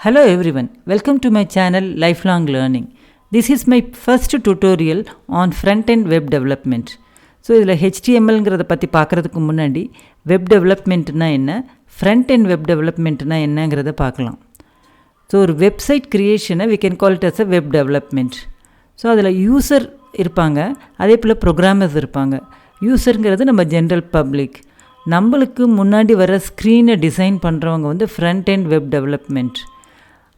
Hello everyone, welcome to my channel Lifelong Learning. This is my first tutorial on front-end web development. So இதில் HTMLங்கிறத பற்றி பார்க்குறதுக்கு முன்னாடி web டெவலப்மெண்ட்னா என்ன, ஃப்ரண்ட்-end web டெவலப்மெண்ட்னா என்னங்கிறத பார்க்கலாம். ஸோ ஒரு வெப்சைட் க்ரியேஷனை we can call it as a web development. So அதில் யூசர் இருப்பாங்க, அதே போல் ப்ரோக்ராமர்ஸ் இருப்பாங்க. யூசருங்கிறது நம்ம ஜென்ரல் பப்ளிக். நம்மளுக்கு முன்னாடி வர ஸ்க்ரீனை டிசைன் பண்ணுறவங்க வந்து ஃப்ரண்ட்-end வெப் டெவலப்மெண்ட்.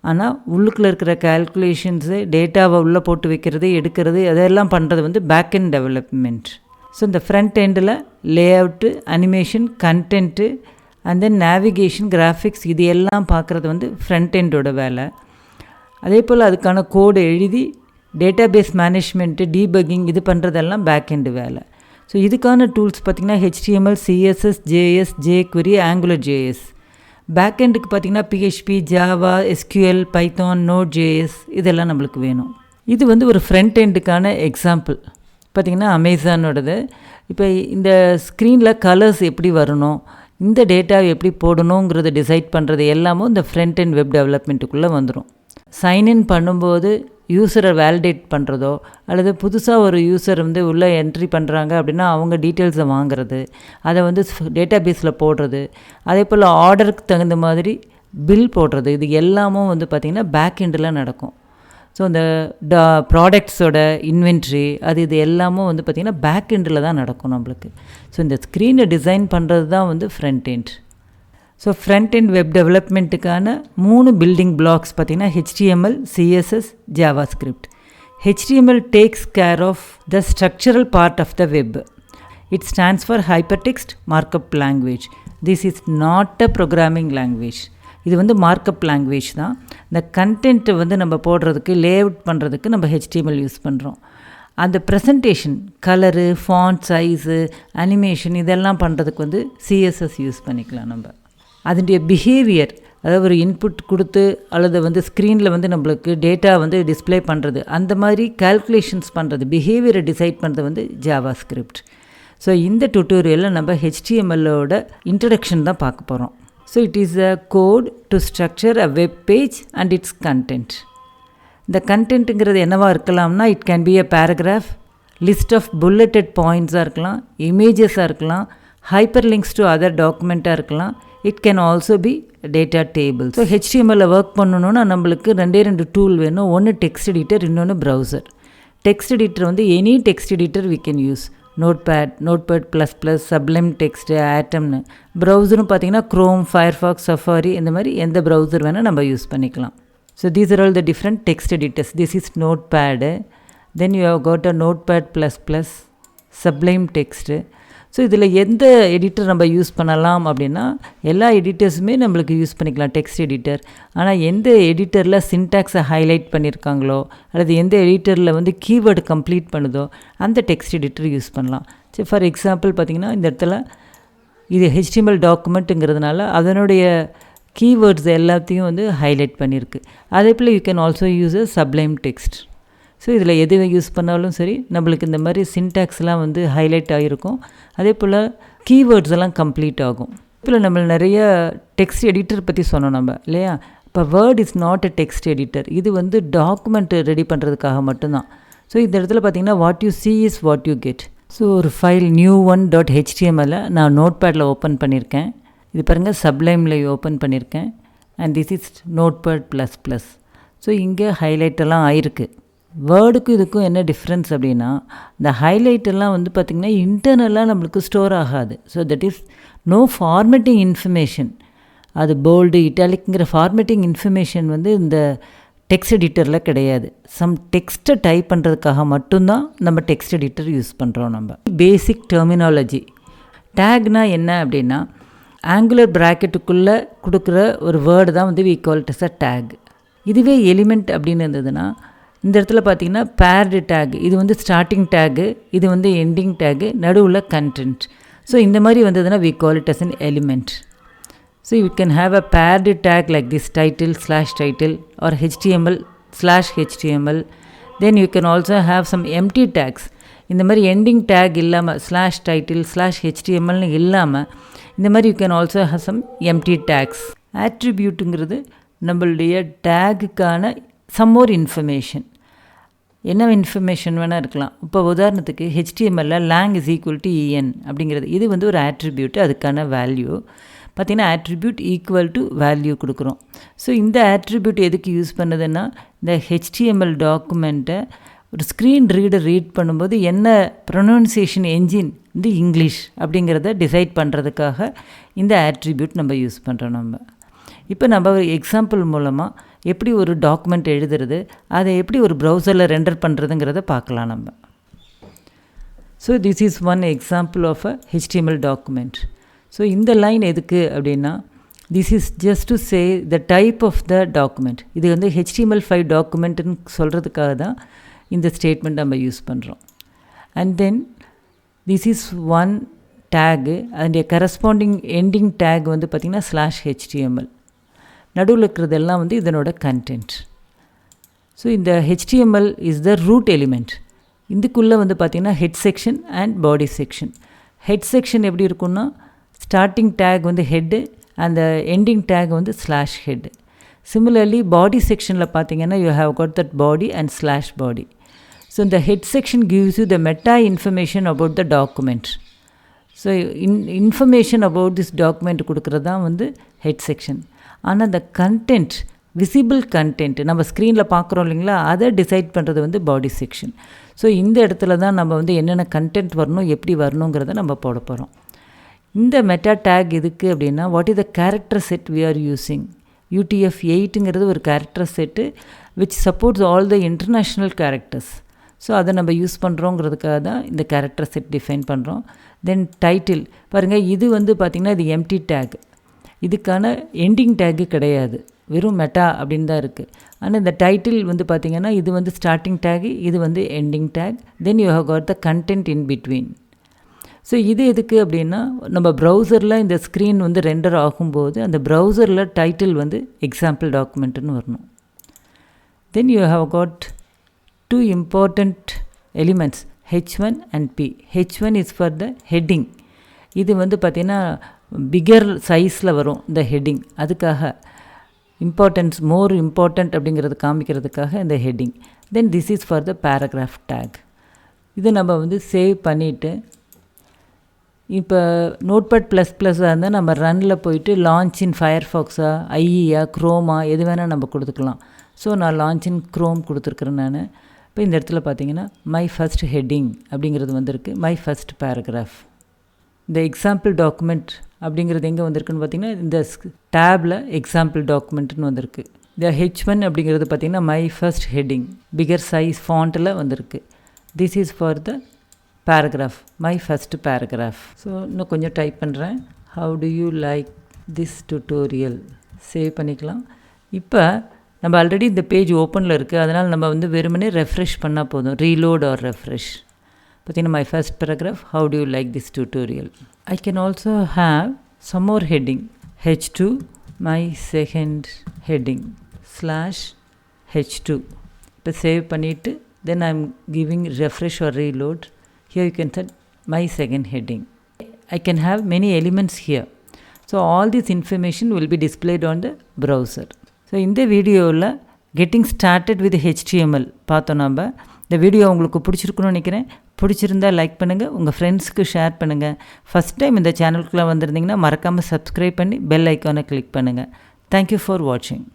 ஆனால் உள்ளுக்குள்ளே இருக்கிற கால்குலேஷன்ஸு, டேட்டாவை உள்ளே போட்டு வைக்கிறது, எடுக்கிறது, அதெல்லாம் பண்ணுறது வந்து பேக்-end டெவலப்மெண்ட். ஸோ இந்த ஃப்ரண்ட்-எண்டில் layout, animation, content and then navigation, graphics இது எல்லாம் பார்க்குறது வந்து ஃப்ரண்ட்-எண்டோட வேலை. அதே போல் அதுக்கான கோடு எழுதி டேட்டாபேஸ் மேனேஜ்மெண்ட்டு, டீபக்கிங் இது பண்ணுறதெல்லாம் பேக்-end வேலை. ஸோ இதுக்கான டூல்ஸ் பார்த்திங்கன்னா HTML, CSS, JS, jQuery, AngularJS. பேக்-எண்டுக்கு பார்த்திங்கன்னா PHP, Java, SQL, Python, Node.js இதெல்லாம் நம்மளுக்கு வேணும். இது வந்து ஒரு ஃப்ரண்ட்-எண்டுக்கான எக்ஸாம்பிள். பார்த்திங்கன்னா அமேசானோடது. இப்போ இந்த ஸ்க்ரீனில் கலர்ஸ் எப்படி வரணும், இந்த டேட்டாவை எப்படி போடணுங்கிறத டிசைட் பண்ணுறது எல்லாமும் இந்த ஃப்ரண்ட்-end வெப் டெவலப்மெண்ட்டுக்குள்ளே வந்துடும். சைன்இன் பண்ணும்போது யூஸரை வேலிடேட் பண்ணுறதோ, அல்லது புதுசாக ஒரு யூஸர் வந்து உள்ளே என்ட்ரி பண்ணுறாங்க அப்படின்னா அவங்க டீட்டெயில்ஸை வாங்குறது, அதை வந்து டேட்டாபேஸில் போடுறது, அதே போல் ஆர்டருக்கு தகுந்த மாதிரி பில் போடுறது, இது எல்லாமும் வந்து பார்த்திங்கன்னா பேக்-எண்டில் நடக்கும். ஸோ இந்த ப்ராடக்ட்ஸோட இன்வென்ட்ரி இது எல்லாமும் வந்து பார்த்திங்கன்னா பேக்-எண்டில் தான் நடக்கும் நம்மளுக்கு. ஸோ இந்த ஸ்க்ரீனை டிசைன் பண்ணுறது தான் வந்து ஃப்ரண்ட்-எண்ட். ஸோ ஃப்ரண்ட்-end வெப் டெவலப்மெண்ட்டுக்கான 3 பில்டிங் பிளாக்ஸ் பார்த்திங்கன்னா HTML, CSS, JavaScript. HTML takes care of the structural part of the web. It stands for Hypertext Markup Language. This is not a programming language. இது வந்து markup language தான். இந்த கண்டென்ட்டை வந்து நம்ம போடுறதுக்கு, லேஅவுட் பண்ணுறதுக்கு நம்ம HTML யூஸ் பண்ணுறோம். அந்த presentation, colour, font size, animation இதெல்லாம் பண்ணுறதுக்கு வந்து CSS யூஸ் பண்ணிக்கலாம் நம்ம. அதனுடைய பிஹேவியர், அதாவது ஒரு இன்புட் கொடுத்து அல்லது வந்து ஸ்க்ரீனில் வந்து நம்மளுக்கு டேட்டா வந்து டிஸ்பிளே பண்ணுறது, அந்த மாதிரி கால்குலேஷன்ஸ் பண்ணுறது, பிஹேவியரை டிசைட் பண்ணுறது வந்து JavaScript. ஸோ இந்த டியூட்டோரியலில் நம்ம HTMLோட இன்ட்ரடக்ஷன் தான் பார்க்க போகிறோம். So it is a code to structure a web page and its content. இந்த கண்டென்ட்டுங்கிறது என்னவாக இருக்கலாம்னா, it can be a paragraph, list of bulleted பாயிண்ட்ஸாக இருக்கலாம், இமேஜஸாக இருக்கலாம், ஹைப்பர் லிங்க்ஸ் டு அதர் டாக்குமெண்ட்டாக இருக்கலாம். It can also be data table. So HTMLல் ஒர்க் பண்ணணுன்னா நம்மளுக்கு 2 டூல் வேணும். ஒன்று டெக்ஸ்ட் எடிட்டர், இன்னொன்று ப்ரௌசர். டெக்ஸ்ட் எடிட்டர் வந்து any text editor we can use. Notepad++, Sublime text, ஆட்டம்னு. ப்ரௌசரும் பார்த்திங்கன்னா க்ரோம், ஃபயர்ஃபாக்ஸ், சஃபாரி இந்த மாதிரி எந்த ப்ரௌசர் வேணால் நம்ம யூஸ் பண்ணிக்கலாம். So these are all the different text editors. This is notepad. Then you have got a Notepad++, Sublime text. So இதில் எந்த editor நம்ம யூஸ் பண்ணலாம் அப்படின்னா, எல்லா எடிட்டர்ஸுமே நம்மளுக்கு யூஸ் பண்ணிக்கலாம் டெக்ஸ்ட் எடிட்டர். ஆனால் எந்த எடிட்டரில் சின்டாக்ஸை ஹைலைட் பண்ணியிருக்காங்களோ, அல்லது எந்த எடிட்டரில் வந்து கீவேர்டு கம்ப்ளீட் பண்ணுதோ அந்த டெக்ஸ்ட் எடிட்டர் யூஸ் பண்ணலாம். சரி, ஃபார் எக்ஸாம்பிள் பார்த்திங்கன்னா இந்த இடத்துல இது HTML டாக்குமெண்ட்டுங்கிறதுனால அதனுடைய கீவேர்ட்ஸ் எல்லாத்தையும் வந்து ஹைலைட் பண்ணியிருக்கு. அதே போல் you can also use a Sublime text. So இதில் எது யூஸ் பண்ணாலும் சரி, நம்மளுக்கு இந்த மாதிரி சின்டாக்ஸ்லாம் வந்து ஹைலைட் ஆகிருக்கும். அதே போல் கீவேர்ட்ஸ் எல்லாம் கம்ப்ளீட் ஆகும். இப்போ நம்ம நிறைய டெக்ஸ்ட் எடிட்டர் பற்றி சொன்னோம் நம்ம இல்லையா. இப்போ word is not a text editor. இது வந்து டாக்குமெண்ட் ரெடி பண்ணுறதுக்காக மட்டும்தான். ஸோ இந்த இடத்துல பார்த்திங்கன்னா what you see is what you get. So ஒரு ஃபைல் new1.html நான் நோட்பேடில் ஓப்பன் பண்ணியிருக்கேன். இது பாருங்கள், சப்ளைமில் ஓப்பன் பண்ணியிருக்கேன். And this is notepad++. So இங்கே ஹைலைட்டெல்லாம் ஆயிருக்கு. வேர்டுக்கும் இதுக்கும் என்ன டிஃப்ரென்ஸ் அப்படின்னா, இந்த ஹைலைட்டெல்லாம் வந்து பார்த்திங்கன்னா இன்டர்னலாக நம்மளுக்கு ஸ்டோர் ஆகாது. So that is no formatting information. அது போல்டு, இட்டாலிக்ங்கிற ஃபார்மேட்டிங் இன்ஃபர்மேஷன் வந்து இந்த டெக்ஸ்ட் எடிட்டரில் கிடையாது. சம் டெக்ஸ்ட்டை டைப் பண்ணுறதுக்காக மட்டும்தான் நம்ம டெக்ஸ்ட் எடிட்டர் யூஸ் பண்ணுறோம். நம்ம பேசிக் டெர்மினாலஜி. டேக்னா என்ன அப்படின்னா, ஆங்குலர் ப்ராக்கெட்டுக்குள்ளே கொடுக்குற ஒரு வேர்டு தான் வந்து we call it as a tag. இதுவே எலிமெண்ட் அப்படின்னு இருந்ததுன்னா, இந்த இடத்துல பார்த்திங்கன்னா பேர்டு டேக், இது வந்து ஸ்டார்டிங் டேகு, இது வந்து எண்டிங் டேகு, நடுவில் கண்டென்ட். ஸோ இந்த மாதிரி வந்ததுன்னா we call it as an element. So you can have a paired tag like this, title/title or HTML/HTML. Then you can also have some empty tags. இந்த மாதிரி ending take இல்லாமல் /title/HTMLனு இல்லாமல் இந்த மாதிரி you can also have some empty tags. Attributeங்கிறது நம்மளுடைய டேகுக்கான some more information. என்ன information வேணால் இருக்கலாம். இப்போ உதாரணத்துக்கு HTML lang is equal to en அப்படிங்கிறது இது வந்து ஒரு ஆட்ரிபியூட், அதுக்கான வேல்யூ பார்த்திங்கன்னா ஆட்ரிபியூட் ஈக்குவல் டு வேல்யூ கொடுக்குறோம். ஸோ இந்த ஆட்ரிபியூட் எதுக்கு யூஸ் பண்ணுதுன்னா இந்த HTML டாக்குமெண்ட்டை ஒரு ஸ்க்ரீன் ரீடர் ரீட் பண்ணும்போது என்ன ப்ரொனவுன்சியேஷன் என்ஜின் வந்து இங்கிலீஷ் அப்படிங்கிறத டிசைட் பண்ணுறதுக்காக இந்த ஆட்ரிபியூட் நம்ம யூஸ் பண்ணுறோம். இப்போ நம்ம ஒரு எக்ஸாம்பிள் மூலமாக எப்படி ஒரு டாக்குமெண்ட் எழுதுறது, அதை எப்படி ஒரு ப்ரௌசரில் ரெண்டர் பண்ணுறதுங்கிறத பார்க்கலாம் நம்ம. So this is one example of a HTML document. So இந்த லைன் எதுக்கு அப்படின்னா this is just to say the type of the document. இது வந்து HTML5 டாக்குமெண்ட்டுன்னு சொல்கிறதுக்காக தான் இந்த ஸ்டேட்மெண்ட் நம்ம யூஸ் பண்ணுறோம். And then this is one tag, அதனுடைய கரஸ்பாண்டிங் எண்டிங் டேக் வந்து பார்த்திங்கன்னா /HTML. நடுவில் இருக்கிறதெல்லாம் வந்து இதனோட கண்டென்ட். ஸோ இந்த HTML is the root element. இதுக்குள்ளே வந்து பார்த்திங்கன்னா head section and body section. Head section எப்படி இருக்குன்னா ஸ்டார்டிங் டேக் வந்து ஹெட்டு, அந்த எண்டிங் டேக் வந்து /head. சிமிலர்லி பாடி செக்ஷனில் பார்த்திங்கன்னா you have got that body and /body. So இந்த head section gives you the meta information about the document. So information about this document கொடுக்குறது தான் வந்து head section. ஆனால் இந்த கண்டென்ட், விசிபிள் கண்டென்ட் நம்ம ஸ்க்ரீனில் பார்க்குறோம் இல்லைங்களா, அதை டிசைட் பண்ணுறது வந்து பாடி செக்ஷன். ஸோ இந்த இடத்துல தான் நம்ம வந்து என்னென்ன கண்டென்ட் வரணும், எப்படி வரணுங்கிறத நம்ம போட போகிறோம். இந்த மெட்டா டேக் எதுக்கு அப்படின்னா what is the character set we are using. UTF-8ங்கிறது ஒரு character set which supports all the international characters. So அதை நம்ம யூஸ் பண்ணுறோங்கிறதுக்காக தான் இந்த கேரக்டர் செட் டிஃபைன் பண்ணுறோம். தென் டைட்டில் பாருங்கள், இது வந்து பார்த்திங்கன்னா இது எம்டி டேக், இதுக்கான எண்டிங் டேக்கு கிடையாது, வெறும் மெட்டா அப்படின்னு தான் இருக்குது. ஆனால் இந்த டைட்டில் வந்து பார்த்திங்கன்னா இது வந்து ஸ்டார்டிங் டேகு, இது வந்து ending tag. Then you have got the content in between. So இது எதுக்கு அப்படின்னா நம்ம ப்ரௌசரில் இந்த ஸ்க்ரீன் வந்து ரெண்டர் ஆகும்போது அந்த ப்ரௌசரில் டைட்டில் வந்து எக்ஸாம்பிள் டாக்குமெண்ட்டுன்னு வரணும். Then you have got two important elements H1 and P. H1 is for the heading. இது வந்து பார்த்திங்கன்னா பிகர் சைஸில் வரும் இந்த ஹெட்டிங், அதுக்காக இம்பார்ட்டன்ஸ் மோர் இம்பார்ட்டண்ட் அப்படிங்கிறது காமிக்கிறதுக்காக இந்த heading. Then this is for the paragraph take. இது நம்ம வந்து சேவ் பண்ணிவிட்டு இப்போ நோட்பேட் ++ஆக இருந்தால் நம்ம ரன்னில் போயிட்டு லான்ச் இன் ஃபயர்ஃபாக்ஸா, ஐஇயா, க்ரோமா எது வேணால் நம்ம கொடுத்துக்கலாம். ஸோ நான் லான்ச் இன் க்ரோம் கொடுத்துருக்குறேன் நான். இப்போ இந்த இடத்துல பார்த்தீங்கன்னா மை ஃபஸ்ட் ஹெட்டிங் அப்படிங்கிறது வந்திருக்கு, மை ஃபஸ்ட் பேராகிராஃப். இந்த எக்ஸாம்பிள் டாக்குமெண்ட் அப்படிங்கிறது எங்கே வந்திருக்குன்னு பார்த்திங்கன்னா இந்த டேபில் எக்ஸாம்பிள் டாக்குமெண்ட்டுன்னு வந்திருக்கு. இந்த H1 அப்படிங்கிறது பார்த்திங்கன்னா my first heading bigger size ஃபாண்ட்டில் வந்திருக்கு. This is for the paragraph, my first paragraph. So இன்னும் கொஞ்சம் டைப் பண்ணுறேன். How do you like this tutorial. Save பண்ணிக்கலாம். இப்போ நம்ம ஆல்ரெடி இந்த பேஜ் ஓப்பனில் இருக்குது, அதனால் நம்ம வந்து வெறுமனே ரெஃப்ரெஷ் பண்ணால் போதும், ரீலோட் ஆர் ரெஃப்ரெஷ். பார்த்தீங்கன்னா my first paragraph, how do you like this tutorial. I can also have some more heading. H2 my second heading /H2. இப்போ சேவ் பண்ணிவிட்டு then I am giving refresh or reload. Here you can set my second heading. I can have many elements here. So all this information will be displayed on the browser. So இந்த வீடியோவில் getting started with HTML பார்த்தோம். நம்ம இந்த video உங்களுக்கு பிடிச்சிருக்குன்னு நினைக்கிறேன். பிடிச்சிருந்தால் like பண்ணுங்கள், உங்கள் ஃப்ரெண்ட்ஸ்க்கு ஷேர் பண்ணுங்கள். ஃபஸ்ட் டைம் இந்த சேனலுக்குள்ளே வந்திருந்தீங்கன்னா மறக்காமல் சப்ஸ்கிரைப் பண்ணி பெல் ஐக்கானை கிளிக் பண்ணுங்கள். தேங்க்யூ ஃபார் வாட்சிங்.